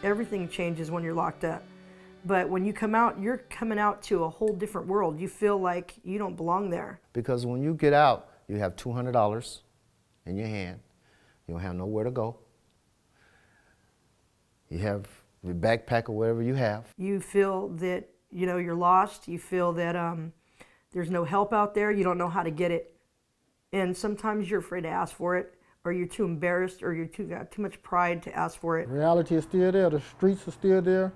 Everything changes when you're locked up. But when you come out, you're coming out to a whole different world. You feel like you don't belong there. Because when you get out, you have $200 in your hand. You don't have nowhere to go. You have your backpack or whatever you have. You feel that, you're lost. You feel that there's no help out there. You don't know how to get it. And sometimes you're afraid to ask for it, or you're too embarrassed, or you're got too much pride to ask for it. Reality is still there. The streets are still there.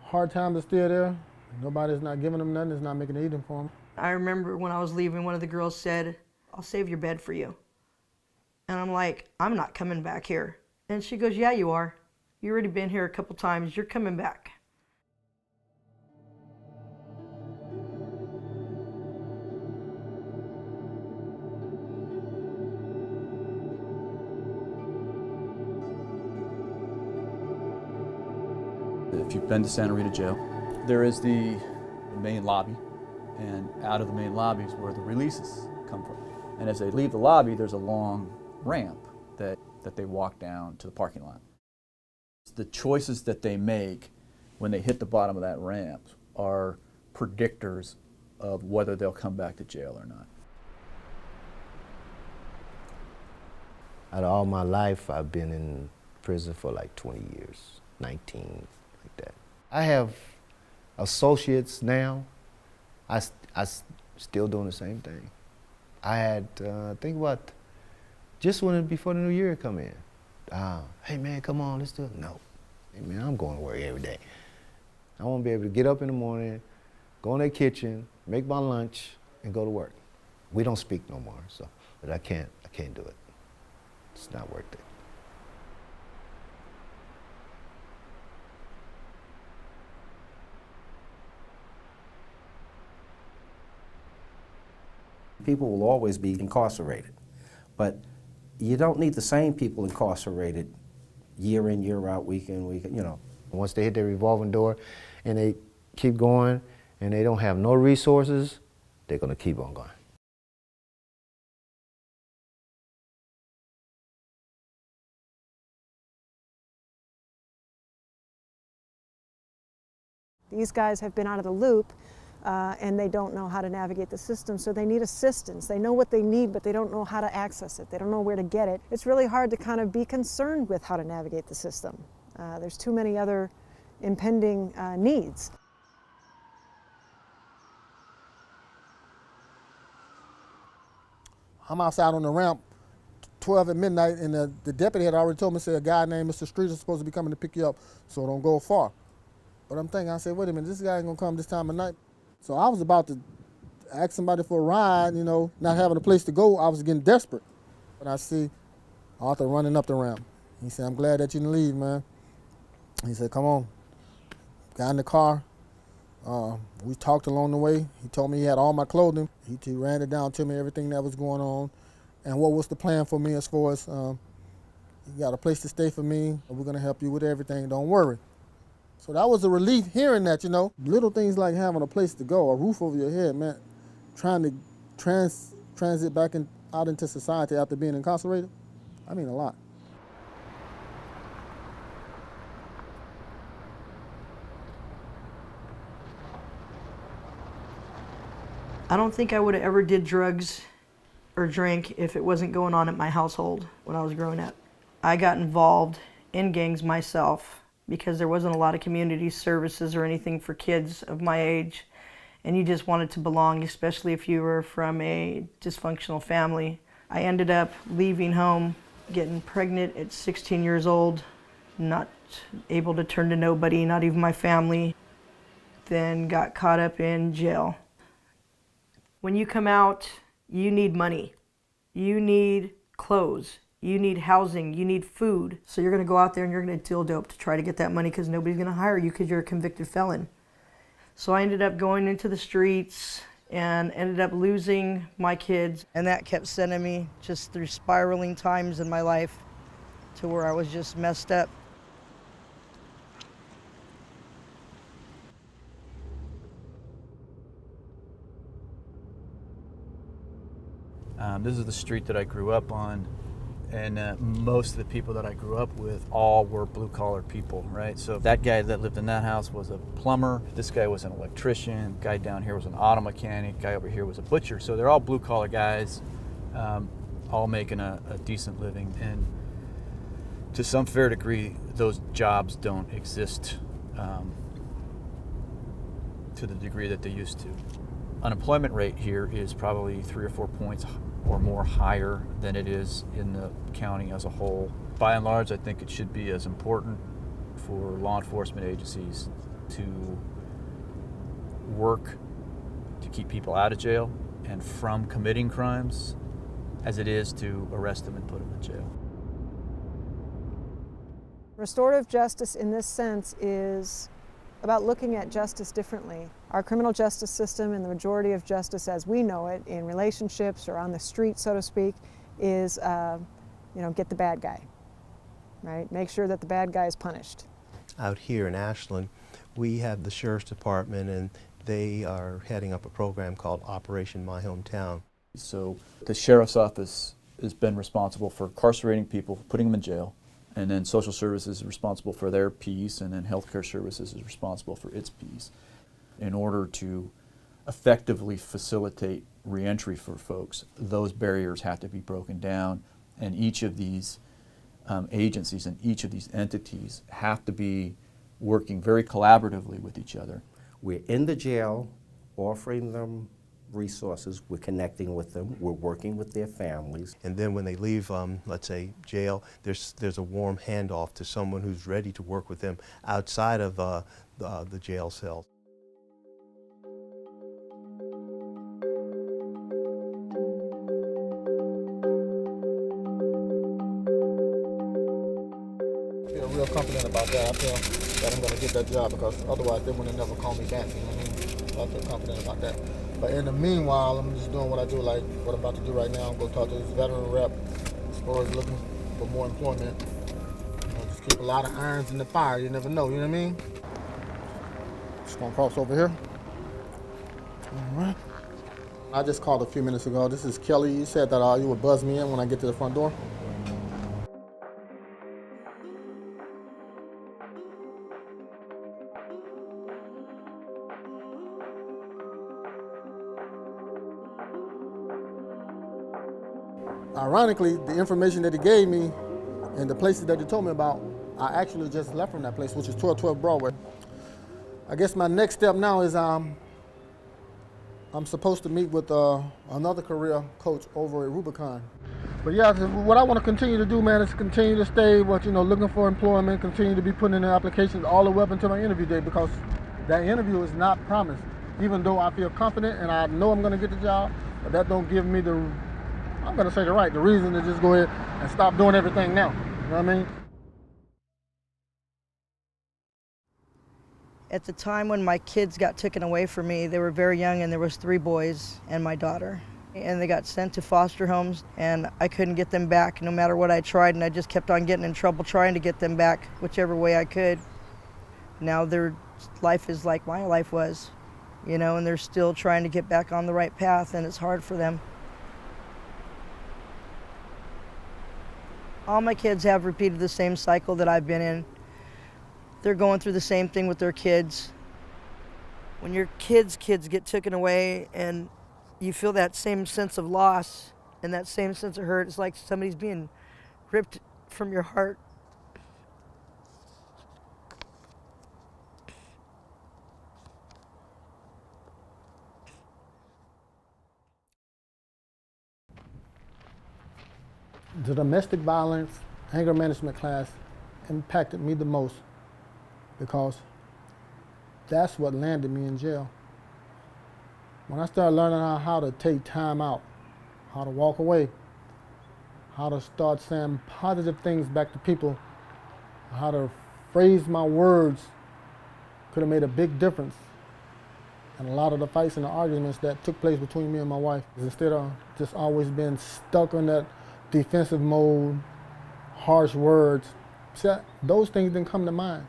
Hard times are still there. Nobody's not giving them nothing. It's not making it easy for them. I remember when I was leaving, one of the girls said, "I'll save your bed for you." And I'm like, "I'm not coming back here." And she goes, "Yeah, you are. You've already been here a couple times. You're coming back." If you've been to Santa Rita Jail, there is the main lobby, and out of the main lobby is where the releases come from. And as they leave the lobby, there's a long ramp that they walk down to the parking lot. The choices that they make when they hit the bottom of that ramp are predictors of whether they'll come back to jail or not. Out of all my life, I've been in prison for like 20 years, 19, like that. I have associates now. I still doing the same thing. I had, think about, just before the new year come in. Hey man, come on, let's do it. No, hey man, I'm going to work every day. I want to be able to get up in the morning, go in the kitchen, make my lunch, and go to work. We don't speak no more, so, but I can't do it. It's not worth it. People will always be incarcerated, but you don't need the same people incarcerated year in, year out, week in, week out, Once they hit their revolving door and they keep going and they don't have no resources, they're gonna keep on going. These guys have been out of the loop and they don't know how to navigate the system, so they need assistance. They know what they need, but they don't know how to access it. They don't know where to get it. It's really hard to kind of be concerned with how to navigate the system. There's too many other impending needs. I'm outside on the ramp, 12 at midnight, and the deputy had already told me, said a guy named Mr. Street is supposed to be coming to pick you up, so don't go far. But I'm thinking, I said, wait a minute, this guy ain't gonna come this time of night. So I was about to ask somebody for a ride, not having a place to go. I was getting desperate. But I see Arthur running up the ramp. He said, I'm glad that you didn't leave, man. He said, come on. Got in the car. We talked along the way. He told me he had all my clothing. He ran it down to me, everything that was going on, and what was the plan for me as far as you got a place to stay for me. We're gonna help you with everything, don't worry. So that was a relief hearing that, Little things like having a place to go, a roof over your head, man, trying to transit back out into society after being incarcerated, I mean a lot. I don't think I would have ever did drugs or drank if it wasn't going on at my household when I was growing up. I got involved in gangs myself because there wasn't a lot of community services or anything for kids of my age, and you just wanted to belong, especially if you were from a dysfunctional family. I ended up leaving home, getting pregnant at 16 years old, not able to turn to nobody, not even my family, then got caught up in jail. When you come out, you need money, you need clothes, you need housing, you need food. So you're gonna go out there and you're gonna deal dope to try to get that money because nobody's gonna hire you because you're a convicted felon. So I ended up going into the streets and ended up losing my kids. And that kept sending me just through spiraling times in my life to where I was just messed up. This is the street that I grew up on. And most of the people that I grew up with all were blue-collar people, right? So that guy that lived in that house was a plumber. This guy was an electrician. Guy down here was an auto mechanic. Guy over here was a butcher. So they're all blue-collar guys, all making a decent living. And to some fair degree, those jobs don't exist to the degree that they used to. Unemployment rate here is probably 3 or 4 points or more higher than it is in the county as a whole. By and large, I think it should be as important for law enforcement agencies to work to keep people out of jail and from committing crimes as it is to arrest them and put them in jail. Restorative justice in this sense is about looking at justice differently. Our criminal justice system and the majority of justice as we know it in relationships or on the street, so to speak, is get the bad guy, right? Make sure that the bad guy is punished. Out here in Ashland, we have the Sheriff's Department, and they are heading up a program called Operation My Hometown. So the Sheriff's Office has been responsible for incarcerating people, putting them in jail, and then social services is responsible for their piece, and then healthcare services is responsible for its piece. In order to effectively facilitate reentry for folks, those barriers have to be broken down, and each of these agencies and each of these entities have to be working very collaboratively with each other. We're in the jail, offering them resources, we're connecting with them, we're working with their families. And then when they leave, let's say, jail, there's a warm handoff to someone who's ready to work with them outside of the jail cell. I feel real confident about that. I feel that I'm going to get that job because otherwise they would have never called me back. You know what I mean? So I feel confident about that. But in the meanwhile, I'm just doing what I do, like what I'm about to do right now. I'm going to talk to this veteran rep as far as looking for more employment. Just keep a lot of irons in the fire. You never know, you know what I mean? Just going to cross over here. All right. I just called a few minutes ago. This is Kelly. You said that you would buzz me in when I get to the front door. Ironically, the information that he gave me and the places that he told me about, I actually just left from that place, which is 1212 Broadway. I guess my next step now is I'm supposed to meet with another career coach over at Rubicon. But yeah, what I want to continue to do, man, is continue to stay, looking for employment, continue to be putting in the applications all the way up until my interview day, because that interview is not promised. Even though I feel confident and I know I'm going to get the job, but that don't give me the reason to just go ahead and stop doing everything now. You know what I mean? At the time when my kids got taken away from me, they were very young, and there was 3 boys and my daughter. And they got sent to foster homes, and I couldn't get them back no matter what I tried, and I just kept on getting in trouble trying to get them back whichever way I could. Now their life is like my life was, and they're still trying to get back on the right path, and it's hard for them. All my kids have repeated the same cycle that I've been in. They're going through the same thing with their kids. When your kids get taken away and you feel that same sense of loss and that same sense of hurt, it's like somebody's being ripped from your heart. The domestic violence, anger management class impacted me the most because that's what landed me in jail. When I started learning how to take time out, how to walk away, how to start saying positive things back to people, how to phrase my words could have made a big difference in a lot of the fights and the arguments that took place between me and my wife. Instead of just always being stuck in that defensive mode, harsh words, those things didn't come to mind.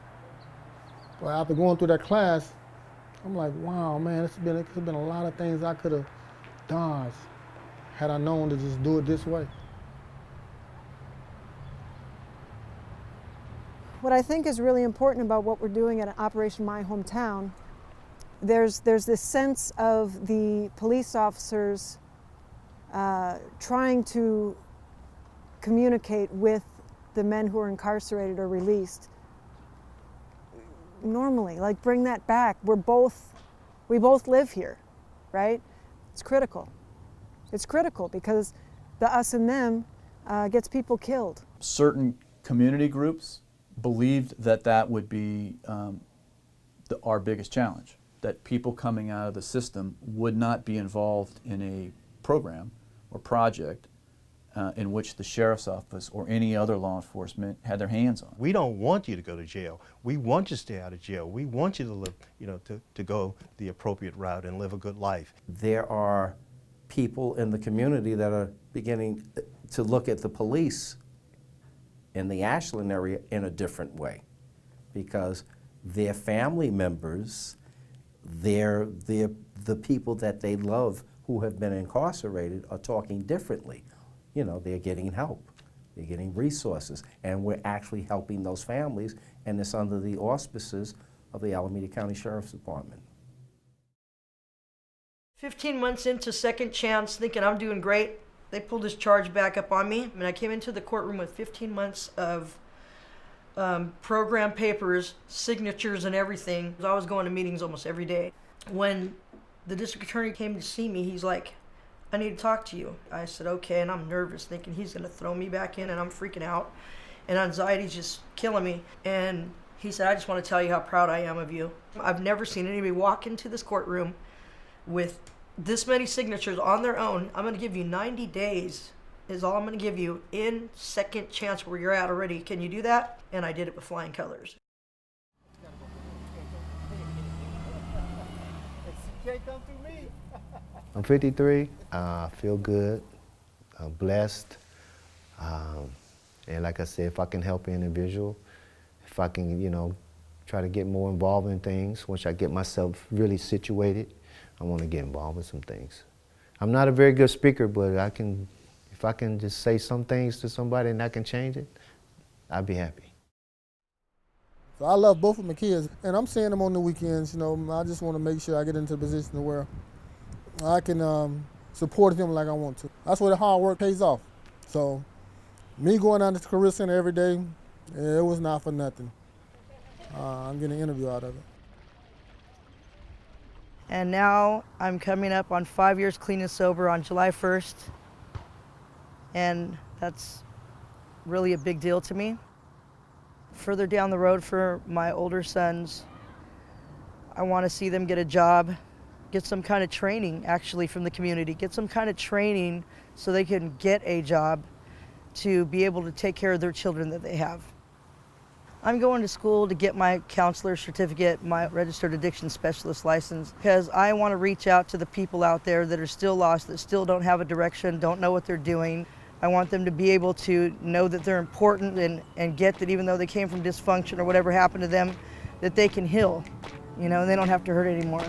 But after going through that class, I'm like, wow, man, it could have been a lot of things I could have dodged had I known to just do it this way. What I think is really important about what we're doing at Operation My Hometown, there's this sense of the police officers trying to communicate with the men who are incarcerated or released normally, like bring that back. We both live here, right? It's critical. It's critical because the us and them gets people killed. Certain community groups believed that that would be our biggest challenge, that people coming out of the system would not be involved in a program or project in which the sheriff's office or any other law enforcement had their hands on. We don't want you to go to jail. We want you to stay out of jail. We want you to live, to go the appropriate route and live a good life. There are people in the community that are beginning to look at the police in the Ashland area in a different way, because their family members, they're the people that they love who have been incarcerated are talking differently. They're getting help, they're getting resources, and we're actually helping those families, and it's under the auspices of the Alameda County Sheriff's Department. 15 months into Second Chance, thinking I'm doing great, they pulled this charge back up on me, and I came into the courtroom with 15 months of program papers, signatures, and everything. I was going to meetings almost every day. When the district attorney came to see me, he's like, I need to talk to you. I said, okay, and I'm nervous, thinking he's gonna throw me back in, and I'm freaking out, and anxiety's just killing me. And he said, I just want to tell you how proud I am of you. I've never seen anybody walk into this courtroom with this many signatures on their own. I'm gonna give you 90 days is all I'm gonna give you in Second Chance where you're at already. Can you do that? And I did it with flying colors. I'm 53. I feel good. I'm blessed. And like I said, if I can help an individual, if I can, try to get more involved in things, once I get myself really situated, I want to get involved in some things. I'm not a very good speaker, but if I can just say some things to somebody and I can change it, I'd be happy. So I love both of my kids, and I'm seeing them on the weekends. I just want to make sure I get into a position where I can support them like I want to. That's where the hard work pays off. So me going down to the Career Center every day, it was not for nothing. I'm getting an interview out of it. And now I'm coming up on 5 years clean and sober on July 1st. And that's really a big deal to me. Further down the road for my older sons, I want to see them get a job, get some kind of training actually from the community, get some kind of training so they can get a job to be able to take care of their children that they have. I'm going to school to get my counselor certificate, my registered addiction specialist license, because I want to reach out to the people out there that are still lost, that still don't have a direction, don't know what they're doing. I want them to be able to know that they're important and get that even though they came from dysfunction or whatever happened to them, that they can heal, and they don't have to hurt anymore.